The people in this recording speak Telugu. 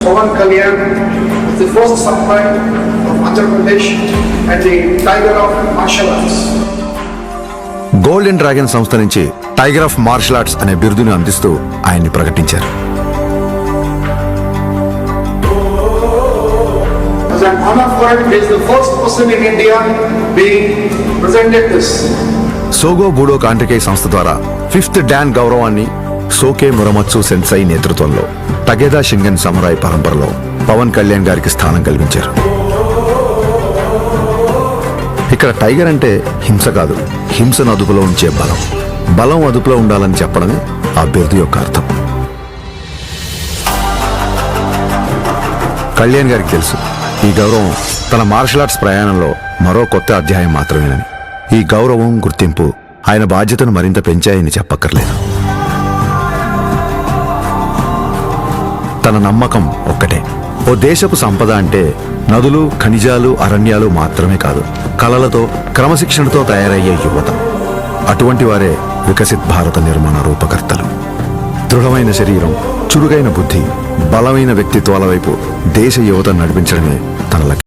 Pawan Kalyan is the first samurai of Andhra Pradesh and the tiger of martial arts. Golden dragon సంస్థ నుంచి టైగర్ ఆఫ్ మార్షల్ ఆర్ట్స్ అనే బిరుదును అందిస్తూ ఆయన్ని ప్రకటించారు. As an honor for it, he is the first person in India being presented this. సోగో బూడో కాంటికే సంస్థ ద్వారా 5th డాన్ గౌరవాన్ని సోకే మురమత్సు సెన్సై నేతృత్వంలో టగేదా షింగన్ సమురాయ్ పరంపరలో పవన్ కళ్యాణ్ గారికి స్థానం కల్పించారు. ఇక్కడ టైగర్ అంటే హింస కాదు, హింసను అదుపులో ఉంచే బలం. బలం అదుపులో ఉండాలని చెప్పడమే ఆ బిరుదు యొక్క అర్థం. కళ్యాణ్ గారికి తెలుసు ఈ గౌరవం తన మార్షల్ ఆర్ట్స్ ప్రయాణంలో మరో కొత్త అధ్యాయం మాత్రమేనని. ఈ గౌరవం, గుర్తింపు ఆయన బాధ్యతను మరింత పెంచాయని చెప్పక్కర్లేదు. తన నమ్మకం ఒక్కటే, ఓ దేశపు సంపద అంటే నదులు, ఖనిజాలు, అరణ్యాలు మాత్రమే కాదు, కళలతో, క్రమశిక్షణతో తయారయ్యే యువత. అటువంటి వారే వికసిత్ భారత నిర్మాణ రూపకర్తలు. దృఢమైన శరీరం, చురుగైన బుద్ధి, బలమైన వ్యక్తిత్వాల వైపు దేశ యువతను నడిపించడమే తన లక్ష్యం.